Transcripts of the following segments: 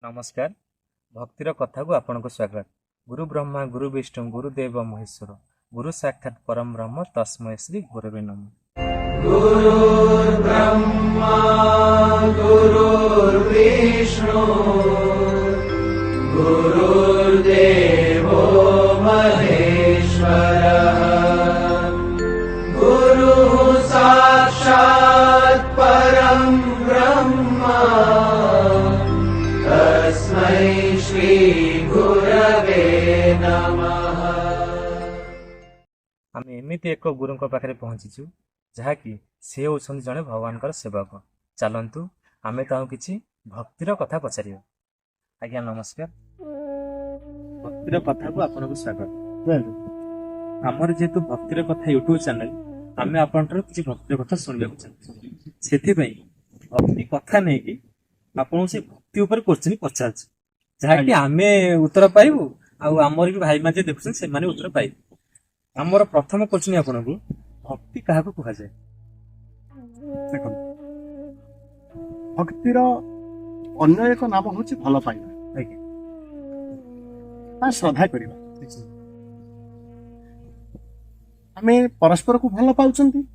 नमस्कार। भक्तिर कथा को आपन को स्वागत। गुरु ब्रह्मा गुरु विष्णु गुरुदेव महेश्वर गुरु साक्षात परम ब्रह्म तस्मै श्री गुरवे नमः। गुरुर्ब्रह्मा गुरुर्विष्णु गुरुर्देवो महेश्वरः गुरुः साक्षात् परं ब्रह्म तस्मै श्री गुरवे नमः। आम एमती एक गुरु पाखे पहुंचीचु जहाँकि से होउछन जड़े भगवान सेवक। चलतु आमे कि भक्तिर कथा पचार। आज्ञा नमस्कार। भक्तिर कथा को आपन को स्वागत। आमर जेतु भक्तिर कथा यूट्यूब चैनल आमे आपनटर किछि भक्तिर कथा सुनबे चाहू सेथि पई भक्ति कथा नै कि आपन से भक्ति ऊपर क्वेश्चन पचार जहाँकि आमे उत्तर पाइबु आ हमर भी भाई माजे देखुछन से माने उत्तर पाइबु। आमर प्रथम क्वेश्चन आपन को भक्ति कहा को कहा जाए? देखो भक्तिर अन्य एक नाम हूँ भल पाइबा श्रद्धा करवा। आम परस्पर को भल पाउछंती,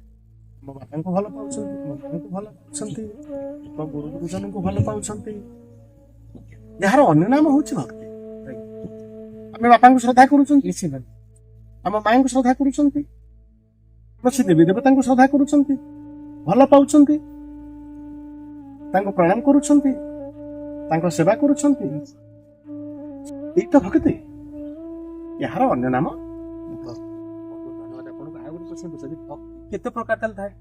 मो बापा को भल पाउछंती, मो मां को भल पाउछंती, मो गुरु गुरुजन को भल पाउछंती। यार अन्य नाम हूँ भक्ति। आम बापा को श्रद्धा करूछंती, निश्चित आम मां को श्रद्धा करूछंती, से देवी देवता को श्रद्धा करूछंती, भल पाउछंती, तांको प्रणाम करूछंती, तांको सेवा करूछंती। एई तो भक्ति। यार अन्य नाम केते प्रकार तल थाए?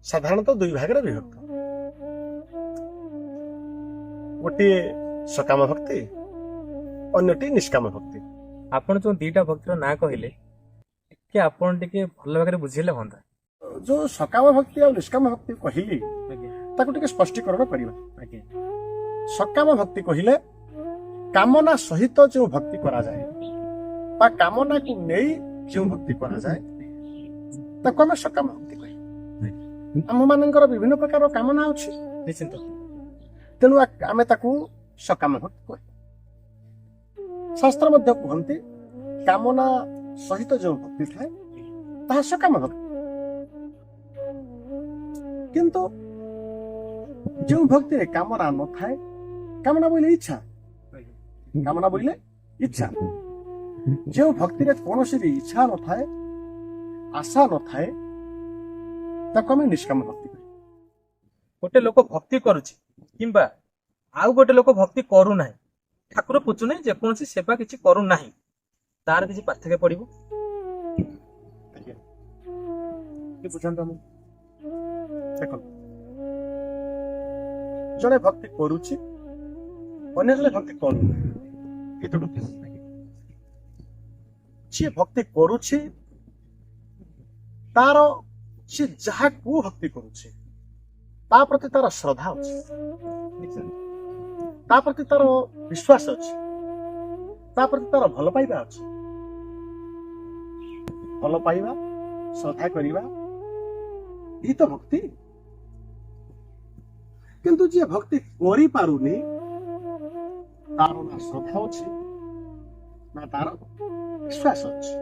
साधारणतः दुई भाग रे विभक्त। गोटे सकाम भक्ति, अन्यटी निष्काम भक्ति। आपण जो दीटा भक्तिर ना कहले के आपण टिके भल भागे बुझिले होंदा। जो सकाम भक्ति और निष्काम भक्ति कहली ताको टिके स्पष्टीकरण करिबा। सकाम भक्ति कहिले कामना सहित जो भक्ति करा जाए बा कामना को नै जो भक्ति करा जाए ताको हम सकाम भक्ति कहि। हम मानकर विभिन्न प्रकार कामना अछि निश्चित, तेणु आमे ताको सकाम भक्ति कहि। शास्त्र मध्य कहन्ति कामना सहित जो भक्ति थाए ताहा सकाम भक्ति। किंतु जो भक्ति रे कामना न थाए, कामना बोले इच्छा, कामना बोले इच्छा, जो भक्ति रे कोनोसी भी इच्छा न थाए, आशा न थाए, ताको हम निष्काम भक्ति कहि। गोटे लोक भक्ति करूची किंबा आउ गोटे लोक भक्ति करू नाही, ठाकुर पूछू नाही, जे कोनसी सेवा किछि करू नाही, तार किछि पार्थक्य पड़िबो कि बुझांत हम? देखो जड़े भक्ति करूची, अन्य जड़े भक्ति करू सी भक्ति करूची तार सी जहा को भक्ति करूची ता प्रति तार श्रद्धा अछि, ता प्रति तार विश्वास अछि, ता प्रति तार भल पाइबा अछि। भल पाइबा श्रद्धा करिबा ई तो भक्ति। किंतु जे भक्ति करि पारुनी तार ना श्रद्धा अछि ना तार विश्वास अछि।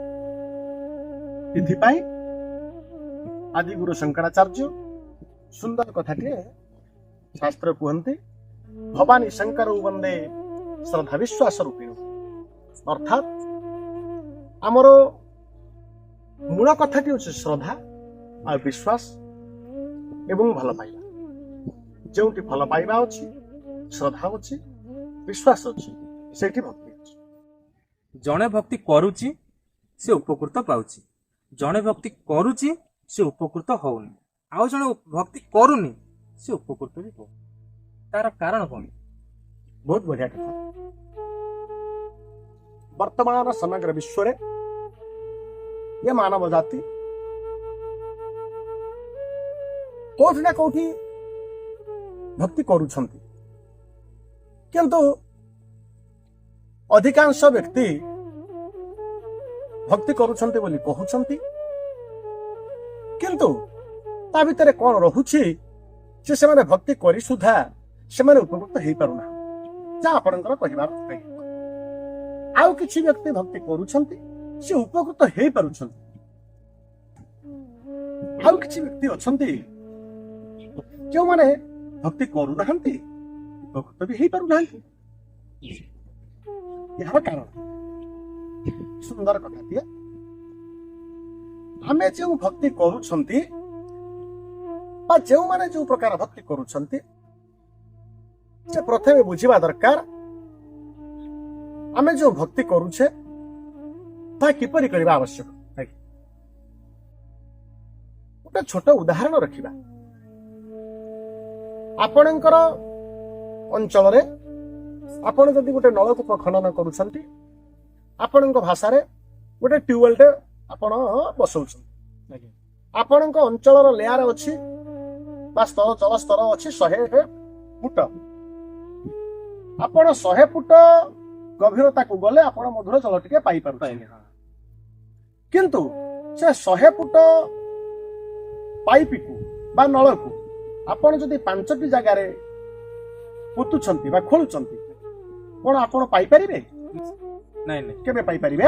इथिपाई आदि गुरु शंकराचार्य सुंदर कथाटे शास्त्र कहते भवानी शंकर वंदे श्रद्धा विश्वास रूपिण। अर्थात आमर मूल कथाटी होछि श्रद्धा और विश्वास एवं भल पाइबा। जोटी भल पाइबा अछि, श्रद्धा अछि, विश्वास अछि, सेठी भक्ति अछि। जणे भक्ति करूची से उपकृत पाउची, जणे भक्ति करूची से उपकृत होउनी, आउ जणे भक्ति करूनी से उपकृत भी हो। तार कारण कोन? बहुत बढ़िया कथा। वर्तमान समग्र विश्व रे ये मानव जाति कोठी ना कोठी भक्ति करूछंती, किंतु अधिकांश व्यक्ति भक्ति करूछंती बोली कहूछंती, किंतु ता भितरे कोन रहुछि से माने भक्ति करी सुधा से माने उपकृत हेई पारुना। ଯାହା ଆପଣଙ୍କର କହିବାର ଥାଏ। ଆଉ କିଛି ବ୍ୟକ୍ତି ଭକ୍ତି କରୁଛନ୍ତି, ସେ ଉପକୃତ ହେଇପାରୁଛନ୍ତି। ଆଉ କିଛି ବ୍ୟକ୍ତି ଅଛନ୍ତି ଯେଉଁମାନେ ଭକ୍ତି କରୁନାହାନ୍ତି, ଉପକୃତ ବି ହେଇପାରୁନାହାନ୍ତି। ଏହାର କାରଣ ସୁନ୍ଦର କଥାଟିଏ, ଆମେ ଯେଉଁ ଭକ୍ତି କରୁଛନ୍ତି ବା ଯେଉଁମାନେ ଯେଉଁ ପ୍ରକାର ଭକ୍ତି କରୁଛନ୍ତି, ସେ ପ୍ରଥମେ ବୁଝିବା ଦରକାର ଆମେ ଯେଉଁ ଭକ୍ତି କରୁଛେ ତାହା କିପରି କରିବା ଆବଶ୍ୟକ। ଗୋଟେ ଛୋଟ ଉଦାହରଣ ରଖିବା। ଆପଣଙ୍କର ଅଞ୍ଚଳରେ ଆପଣ ଯଦି ଗୋଟେ ନଳକୂପ ଖନନ କରୁଛନ୍ତି, ଆପଣଙ୍କ ଭାଷାରେ ଗୋଟେ ଟ୍ୟୁବୱେଲଟେ ଆପଣ ବସଉଛନ୍ତି। ଆପଣଙ୍କ ଅଞ୍ଚଳର ଲେୟାର ଅଛି ବା ଜଳ ସ୍ତର ଅଛି 100 ଫୁଟ। ଆପଣ 100 ଫୁଟ ଗଭୀରତାକୁ ଗଲେ ଆପଣ ମଧୁର ଜଳ ଟିକେ ପାଇପାରୁଛନ୍ତି। କିନ୍ତୁ ସେ 100 ଫୁଟ ପାଇପକୁ ବା ନଳକୁ ଆପଣ ଯଦି 5ଟି ଜାଗାରେ ପୋତୁଛନ୍ତି ବା ଖୋଳୁଛନ୍ତି, କଣ ଆପଣ ପାଇପାରିବେ? ନାଇଁ କେବେ ପାଇପାରିବେ?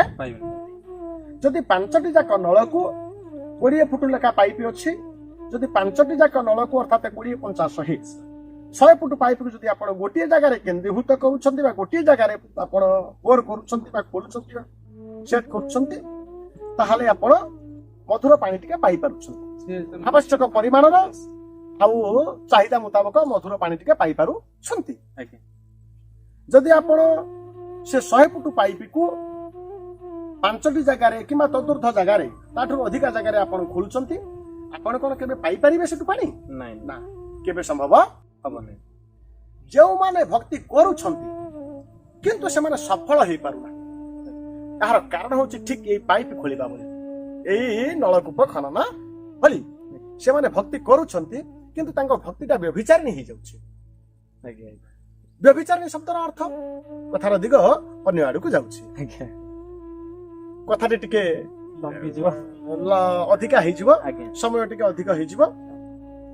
ଯଦି 5ଟି ଯାକ ନଳକୁ 20 ଫୁଟ ଲେଖା ପାଇପ ଅଛି, ଯଦି 5ଟି ଯାକ ନଳକୁ ଅର୍ଥାତ 20 50 100 ଫୁଟ ପାଇପକୁ ଯଦି ଆପଣ ଗୋଟିଏ ଜାଗାରେ କେନ୍ଦ୍ରୀଭୂତ କରୁଛନ୍ତି ବା ଗୋଟିଏ ଜାଗାରେ ଆପଣ ବୋର କରୁଛନ୍ତି ବା ଖୋଲୁଛନ୍ତି ବା ସେଟ୍ କରୁଛନ୍ତି, ତାହେଲେ ଆପଣ ମଧୁର ପାଣି ଟିକେ ପାଇପାରୁଛନ୍ତି। ଆବଶ୍ୟକ ପରିମାଣର ଆଉ ଚାହିଦା ମୁତାବକ ମଧୁର ପାଣି ଟିକେ ପାଇପାରୁଛନ୍ତି। ଯଦି ଆପଣ ସେ 100 ଫୁଟ ପାଇପକୁ 5ଟି ଜାଗାରେ କିମ୍ବା ତଦୁର୍ଦ୍ଧ ଜାଗାରେ ତାଠୁ ଅଧିକା ଜାଗାରେ ଆପଣ ଖୋଲୁଛନ୍ତି, ଆପଣ କଣ କେବେ ପାଇପାରିବେ ସେଠୁ ପାଣି? ନାଇଁ ନା, କେବେ ସମ୍ଭବ ହବନି। ଯେଉଁମାନେ ଭକ୍ତି କରୁଛନ୍ତି କିନ୍ତୁ ସେମାନେ ସଫଳ ହେଇପାରୁନାହାନ୍ତି, ତାହାର କାରଣ ହଉଛି ଠିକ ଏଇ ପାଇପ ଖୋଳିବା ଭଳି, ଏଇ ନଳକୂପ ଖନନ ଭଳି। ସେମାନେ ଭକ୍ତି କରୁଛନ୍ତି କିନ୍ତୁ ତାଙ୍କ ଭକ୍ତିଟା ବ୍ୟଭିଚାରିଣୀ ହେଇଯାଉଛି। ବ୍ୟଭିଚାରିଣୀ ଶବ୍ଦର ଅର୍ଥ, କଥାର ଦିଗ ଅନ୍ୟ ଆଡକୁ ଯାଉଛି। କଥାଟି ଟିକେ ଅଧିକା ହେଇଯିବ, ସମୟ ଟିକେ ଅଧିକ ହେଇଯିବ।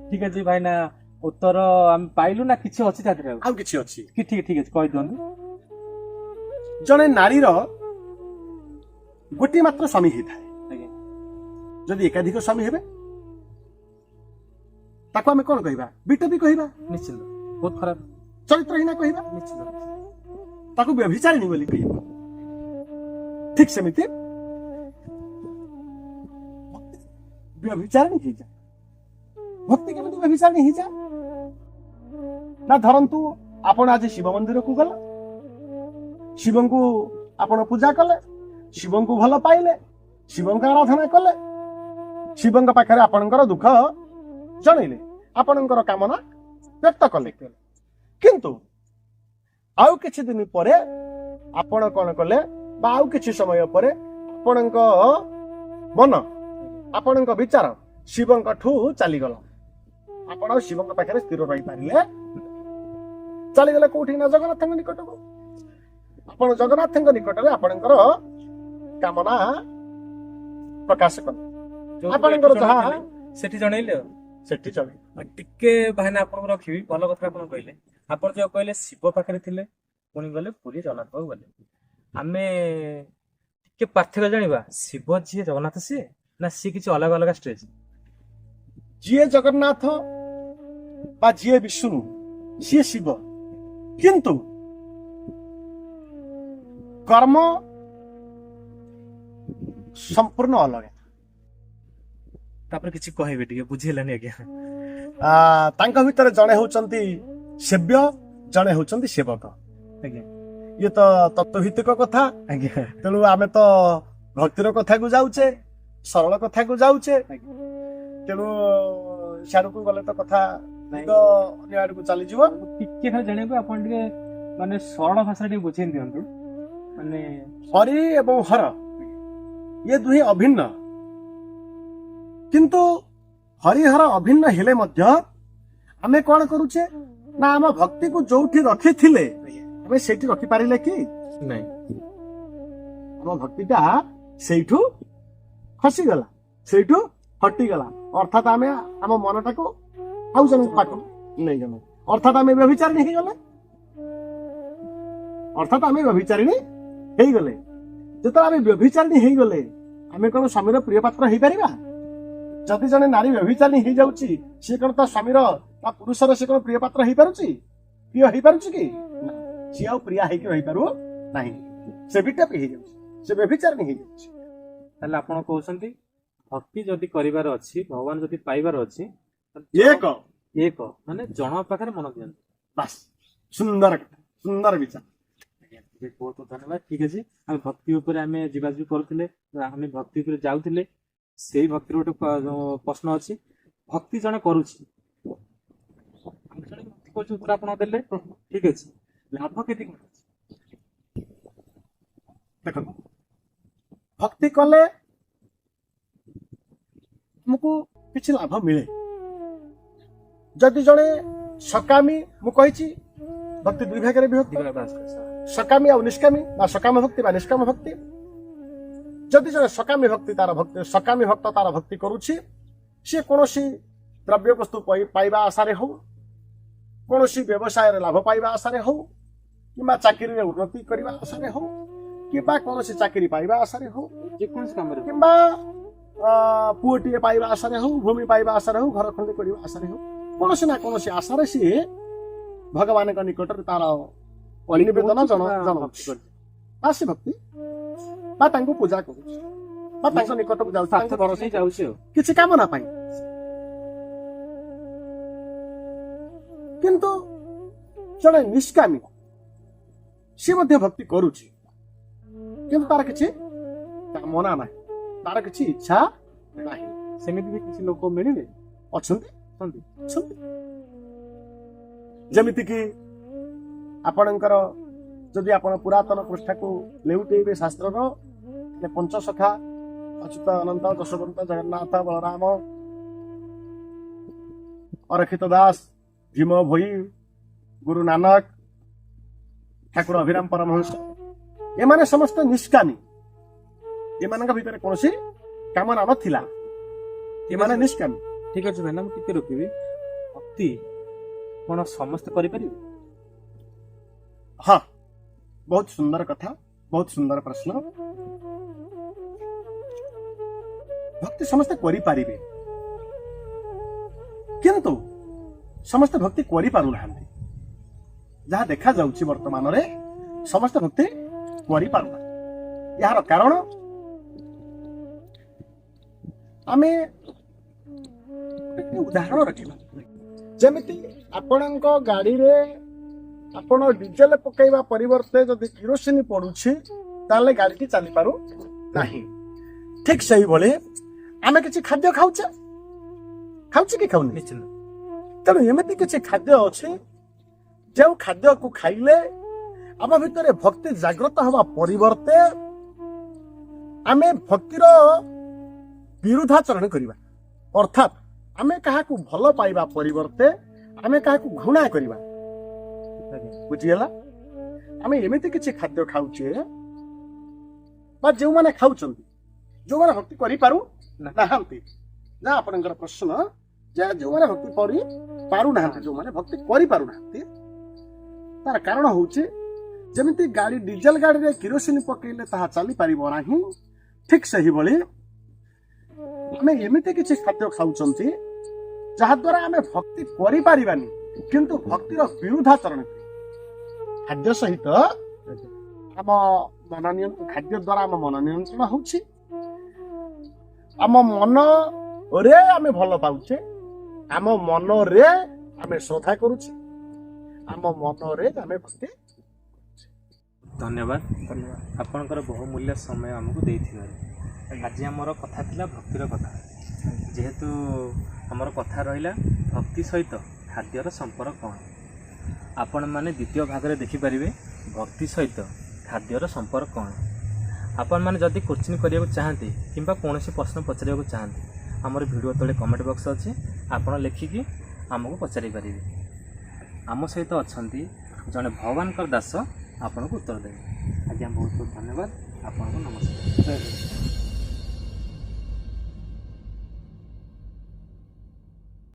ଠିକ ଅଛି ଭାଇନା, ଉତ୍ତର ଆମେ ପାଇଲୁ ନା କିଛି ଅଛି ତା ଦେହରେ? ଆଉ କିଛି ଅଛି। ଠିକ ଅଛି, କହିଦିଅନ୍ତୁ। ଜଣେ ନାରୀର ଗୋଟିଏ ମାତ୍ର ସ୍ୱାମୀ ହେଇଥାଏ। ଯଦି ଏକାଧିକ ସ୍ୱାମୀ ହେବେ ତାକୁ ଆମେ କଣ କହିବା? ବିଟପି କହିବା। ନିଶ୍ଚିତ, ବହୁତ ଖରାପ। ଚରିତ୍ରହୀନା କହିବା। ନିଶ୍ଚିତ, ତାକୁ ବ୍ୟଭିଚାରିଣୀ ବୋଲି କହିବା। ଠିକ ସେମିତି ବ୍ୟଭିଚାରିଣୀ ହେଇଯାଏ। ଭକ୍ତି କେମିତି ବ୍ୟଭିଚାରିଣୀ ହେଇଯାଏ? ନା ଧରନ୍ତୁ ଆପଣ ଆଜି ଶିବ ମନ୍ଦିରକୁ ଗଲେ, ଶିବଙ୍କୁ ଆପଣ ପୂଜା କଲେ, ଶିବଙ୍କୁ ଭଲ ପାଇଲେ, ଶିବଙ୍କ ଆରାଧନା କଲେ, ଶିବଙ୍କ ପାଖରେ ଆପଣଙ୍କର ଦୁଃଖ ଜଣେଇଲେ, ଆପଣଙ୍କର କାମନା ବ୍ୟକ୍ତ କଲେ। କିନ୍ତୁ ଆଉ କିଛି ଦିନ ପରେ ଆପଣ କଣ କଲେ, ବା ଆଉ କିଛି ସମୟ ପରେ ଆପଣଙ୍କ ମନ, ଆପଣଙ୍କ ବିଚାର ଶିବଙ୍କଠୁ ଚାଲିଗଲା। ଆପଣ ଆଉ ଶିବଙ୍କ ପାଖରେ ସ୍ଥିର ରହିପାରିଲେ, ଚାଲିଗଲେ କୋଉଠି ନା ଜଗନ୍ନାଥଙ୍କ ନିକଟକୁ। ଆପଣ ଜଗନ୍ନାଥଙ୍କ ନିକଟରେ ଆପଣଙ୍କର କାମନା ପ୍ରକାଶ କଲେ, ଆପଣଙ୍କର ଯାହା ସେଠି ଜଣେଇଲେ ଆଉ ସେଠି ଚଳେ। ଟିକେ ଭାଇନା ଆପଣଙ୍କୁ ରଖିବି, ଭଲ କଥା ଆପଣ କହିଲେ। ଆପଣ ଯୋଉ କହିଲେ ଶିବ ପାଖରେ ଥିଲେ, ପୁଣି ଗଲେ ପୁରୀ ଜଗନ୍ନାଥ ପାଖକୁ ଗଲେ, ଆମେ ଟିକେ ପାର୍ଥକ୍ୟ ଜାଣିବା। ଶିବ ଯିଏ, ଜଗନ୍ନାଥ ସିଏ, ନା ସିଏ କିଛି ଅଲଗା ଅଲଗା ଷ୍ଟେଜ? ଯିଏ ଜଗନ୍ନାଥ ବା ଯିଏ ବିଷ୍ଣୁ, ସିଏ ଶିବ, କିନ୍ତୁ କର୍ମ ସମ୍ପୂର୍ଣ୍ଣ ଅଲଗା। ତାପରେ କିଛି କହିବେ, ଟିକେ ବୁଝିହେଲାନି ଆଜ୍ଞା। ତାଙ୍କ ଭିତରେ ଜଣେ ହଉଛନ୍ତି ସେବ୍ୟ, ଜଣେ ହଉଛନ୍ତି ସେବକ। ଆଜ୍ଞା, ଇଏ ତ ତତ୍ତ୍ୱଭିତ୍ତିକ କଥା। ଆଜ୍ଞା, ତେଣୁ ଆମେ ତ ଭକ୍ତିର କଥାକୁ ଯାଉଛେ, ସରଳ କଥାକୁ ଯାଉଛେ। ତେଣୁ ସିଆଡକୁ ଗଲେ ତ କଥା ଅନ୍ୟ ଆଡକୁ ଚାଲିଯିବ। ଟିକେ ଖାଲି ଜାଣିବାକୁ ଆପଣ ଟିକେ ମାନେ ସରଳ ଭାଷାରେ ଟିକେ ବୁଝେଇ ଦିଅନ୍ତୁ। ମାନେ ହରି ଏବଂ ହର ଇଏ ଦୁହେଁ ଅଭିନ୍ନ, କିନ୍ତୁ ହରିହର ଅଭିନ୍ନ ହେଲେ ମଧ୍ୟ ଆମେ କଣ କରୁଛେ ନା ଆମ ଭକ୍ତିକୁ ଯୋଉଠି ରଖିଥିଲେ ଆମେ ସେଇଠି ରଖିପାରିଲେ କି ନାଇଁ? ଆମ ଭକ୍ତିଟା ସେଇଠୁ ଖସିଗଲା, ସେଇଠୁ ହଟିଗଲା। ଅର୍ଥାତ ଆମେ ଆମ ମନଟାକୁ ଆଉ ଜଣଙ୍କ ପାଖକୁ ନେଇଗଲେ, ଅର୍ଥାତ ଆମେ ବ୍ୟଭିଚାରିଣୀ ହେଇଗଲେ। ଅର୍ଥାତ୍ ଆମେ ବ୍ୟଭିଚାରିଣୀ ହେଇଗଲେ। ଯେତେବେଳେ ଆମେ ବ୍ୟଭିଚାରିଣୀ ହେଇଗଲେ ଆମେ କଣ ସ୍ୱାମୀର ପ୍ରିୟ ପାତ୍ର ହେଇପାରିବା? ଯଦି ଜଣେ ନାରୀ ବ୍ୟଭିଚାରିଣୀ ହେଇଯାଉଛି ସିଏ କଣ ତା ସ୍ୱାମୀର ତା ପୁରୁଷର ସେ କଣ ପ୍ରିୟ ପାତ୍ର ହେଇପାରୁଛି? ପ୍ରିୟ ହେଇପାରୁଛି କି? ନା, ସିଏ ଆଉ ପ୍ରିୟା ହେଇକି ରହିପାରୁ ନାହିଁ। ସେ ବିଟେପି ହେଇଯାଉଛି, ସେ ବ୍ୟଭିଚାରିଣୀ ହେଇଯାଉଛି। ତାହେଲେ ଆପଣ କହୁଛନ୍ତି ଭକ୍ତି ଯଦି କରିବାର ଅଛି, ଭଗବାନ ଯଦି ପାଇବାର ଅଛି, ଏକ ଏକ ମାନେ ଜଣଙ୍କ ପାଖରେ ମନ ଦିଅନ୍ତୁ। ବାସ୍, ସୁନ୍ଦର କଥା, ସୁନ୍ଦର ବିଚାର। ବହୁତ ବହୁତ ଧନ୍ୟବାଦ। ଠିକ ଅଛି, ଆମେ ଭକ୍ତି ଉପରେ ଆମେ ଯିବାଯିବି କରୁଥିଲେ, ଆମେ ଭକ୍ତି ଉପରେ ଯାଉଥିଲେ। ସେଇ ଭକ୍ତିର ଗୋଟେ ପ୍ରଶ୍ନ ଅଛି, ଭକ୍ତି ଜଣେ କରୁଛି, ଆମେ ଜଣେ ଭକ୍ତି କରୁଛୁ, ଉତ୍ତର ଆପଣ ଦେଲେ। ଠିକ ଅଛି, ଲାଭ କେତେ କଣ ଅଛି? ଦେଖନ୍ତୁ, ଭକ୍ତି କଲେ ଆମକୁ କିଛି ଲାଭ ମିଳେ। ଯଦି ଜଣେ ସକାମୀ, ମୁଁ କହିଛି ଭକ୍ତି ଦୁଇ ଭାଗରେ ବିଭକ୍ତ, ସକାମୀ ଆଉ ନିଷ୍କାମୀ, ବା ସକାମ ଭକ୍ତି ବା ନିଷ୍କାମ ଭକ୍ତି। ଯଦି ଜଣେ ସକାମୀ ଭକ୍ତି ତାର ଭକ୍ତି, ସକାମୀ ଭକ୍ତ ତାର ଭକ୍ତି କରୁଛି, ସିଏ କୌଣସି ଦ୍ରବ୍ୟ ବସ୍ତୁ ପାଇବା ଆଶାରେ ହଉ, କୌଣସି ବ୍ୟବସାୟରେ ଲାଭ ପାଇବା ଆଶାରେ ହଉ, କିମ୍ବା ଚାକିରିରେ ଉନ୍ନତି କରିବା ଆଶାରେ ହଉ, କିମ୍ବା କୌଣସି ଚାକିରି ପାଇବା ଆଶାରେ ହଉ, ଯେକୌଣସି କାମରେ, କିମ୍ବା ପୁଅଟିଏ ପାଇବା ଆଶାରେ ହଉ, ଭୂମି ପାଇବା ଆଶାରେ ହଉ, ଘର ଖଣ୍ଡେ କରିବା ଆଶାରେ ହଉ, କୌଣସି ନା କୌଣସି ଆଶାରେ ସିଏ ଭଗବାନଙ୍କ ନିକଟରେ ତାର ନିବେଦନ ଜଣାଉଛି, ବା ସେ ଭକ୍ତି ବା ତାଙ୍କୁ ପୂଜା କରୁଛି, ବା ତାଙ୍କ ନିକଟକୁ ଯାଉଛି ଆଉ କିଛି କାମନା ପାଇଁ। କିନ୍ତୁ ଜଣେ ନିଷ୍କାମୀ ସିଏ ମଧ୍ୟ ଭକ୍ତି କରୁଛି, କିନ୍ତୁ ତାର କିଛି କାମନା ନାହିଁ, ତାର କିଛି ଇଚ୍ଛା ନାହିଁ। ସେମିତି ବି କିଛି ଲୋକ ମିଳିଲେ ଅଛନ୍ତି। ଯେମିତିକି ଆପଣଙ୍କର ଯଦି ଆପଣ ପୁରାତନ ପୃଷ୍ଠାକୁ ଲେଉଟେଇବେ ଶାସ୍ତ୍ରର, ପଞ୍ଚସଖା ଅଚ୍ୟୁତ ଅନନ୍ତ ଯଶୋବନ୍ତ ଜଗନ୍ନାଥ ବଳରାମ ଅରକ୍ଷିତ ଦାସ ଭୀମ ଭୋଇ ଗୁରୁ ନାନକ ଠାକୁର ଅଭିରାମ ପରମହଂସ, ଏମାନେ ସମସ୍ତେ ନିଷ୍କାମୀ। ଏମାନଙ୍କ ଭିତରେ କୌଣସି କାମନା ନଥିଲା, ଏମାନେ ନିଷ୍କାମୀ। ଠିକ ଅଛି ଭାଇନା, ମୁଁ ଟିକେ ରୋକିବି। ଭକ୍ତି କଣ ସମସ୍ତେ କରିପାରିବେ? ହଁ, ବହୁତ ସୁନ୍ଦର କଥା, ବହୁତ ସୁନ୍ଦର ପ୍ରଶ୍ନ। ଭକ୍ତି ସମସ୍ତେ କରିପାରିବେ, କିନ୍ତୁ ସମସ୍ତେ ଭକ୍ତି କରିପାରୁନାହାନ୍ତି। ଯାହା ଦେଖାଯାଉଛି ବର୍ତ୍ତମାନରେ ସମସ୍ତେ ଭକ୍ତି କରିପାରୁନାହାନ୍ତି। ଏହାର କାରଣ ଆମେ ଉଦାହରଣ ରଖିବା। ଯେମିତି ଆପଣଙ୍କ ଗାଡିରେ ଆପଣ ଡିଜେଲ ପକେଇବା ପରିବର୍ତ୍ତେ ଯଦି କିରୋସିନ ପଡୁଛି, ତାହେଲେ ଗାଡିଟି ଚାଲିପାରୁ ନାହିଁ। ଠିକ ସେଇଭଳି ଆମେ କିଛି ଖାଦ୍ୟ ଖାଉଛେ କି ଖାଉନି? ନିଶ୍ଚିନ୍ତ। ତେଣୁ ଏମିତି କିଛି ଖାଦ୍ୟ ଅଛି ଯେଉଁ ଖାଦ୍ୟକୁ ଖାଇଲେ ଆମ ଭିତରେ ଭକ୍ତି ଜାଗ୍ରତ ହେବା ପରିବର୍ତ୍ତେ ଆମେ ଭକ୍ତିର ବିରୁଦ୍ଧାଚରଣ କରିବା। ଅର୍ଥାତ୍ ଆମେ କାହାକୁ ଭଲ ପାଇବା ପରିବର୍ତ୍ତେ ଆମେ କାହାକୁ ଘୃଣା କରିବା। ବୁଝିଗଲା? ଆମେ ଏମିତି କିଛି ଖାଦ୍ୟ ଖାଉଛେ, ବା ଯେଉଁମାନେ ଖାଉଛନ୍ତି, ଯେଉଁମାନେ ଭକ୍ତି କରିପାରୁ ନାହାନ୍ତି, ଯାହା ଆପଣଙ୍କର ପ୍ରଶ୍ନ, ଯେ ଯେଉଁମାନେ ଭକ୍ତି କରିପାରୁନାହାନ୍ତି, ଯେଉଁମାନେ ଭକ୍ତି କରିପାରୁନାହାନ୍ତି, ତାର କାରଣ ହଉଛି ଯେମିତି ଗାଡି ଡିଜେଲ ଗାଡିରେ କିରୋସିନ ପକେଇଲେ ତାହା ଚାଲିପାରିବ ନାହିଁ, ଠିକ ସେହିଭଳି ଆମେ ଏମିତି କିଛି ଖାଦ୍ୟ ଖାଉଛନ୍ତି ଯାହା ଦ୍ୱାରା ଆମେ ଭକ୍ତି କରିପାରିବାନି, କିନ୍ତୁ ଭକ୍ତିର ବିରୁଦ୍ଧାଚରଣ କରିବା। ଖାଦ୍ୟ ସହିତ ଆମ ମନ ନିୟନ୍ତ୍ରଣ, ଖାଦ୍ୟ ଦ୍ୱାରା ଆମ ମନ ନିୟନ୍ତ୍ରଣ ହଉଛି, ଆମ ମନରେ ଆମେ ଭଲ ପାଉଛେ, ଆମ ମନରେ ଆମେ ଶ୍ରଦ୍ଧା କରୁଛେ, ଆମ ମନରେ ଆମେ ଭକ୍ତି। ଧନ୍ୟବାଦ, ଆପଣଙ୍କର ବହୁମୂଲ୍ୟ ସମୟ ଆମକୁ ଦେଇଥିବାରୁ। ଆଜି ଆମର କଥା ଥିଲା ଭକ୍ତିର କଥା। ଯେହେତୁ ଆମର କଥା ରହିଲା ଭକ୍ତି ସହିତ ଖାଦ୍ୟର ସମ୍ପର୍କ କ'ଣ, ଆପଣମାନେ ଦ୍ୱିତୀୟ ଭାଗରେ ଦେଖିପାରିବେ ଭକ୍ତି ସହିତ ଖାଦ୍ୟର ସମ୍ପର୍କ କ'ଣ। ଆପଣମାନେ ଯଦି କୋଶ୍ଚିନ୍ କରିବାକୁ ଚାହାନ୍ତି କିମ୍ବା କୌଣସି ପ୍ରଶ୍ନ ପଚାରିବାକୁ ଚାହାନ୍ତି, ଆମର ଭିଡ଼ିଓ ତଳେ କମେଣ୍ଟ ବକ୍ସ ଅଛି, ଆପଣ ଲେଖିକି ଆମକୁ ପଚାରି ପାରିବେ। ଆମ ସହିତ ଅଛନ୍ତି ଜଣେ ଭଗବାନଙ୍କର ଦାସ, ଆପଣଙ୍କୁ ଉତ୍ତର ଦେବେ। ଆଜ୍ଞା, ବହୁତ ବହୁତ ଧନ୍ୟବାଦ, ଆପଣଙ୍କୁ ନମସ୍କାର।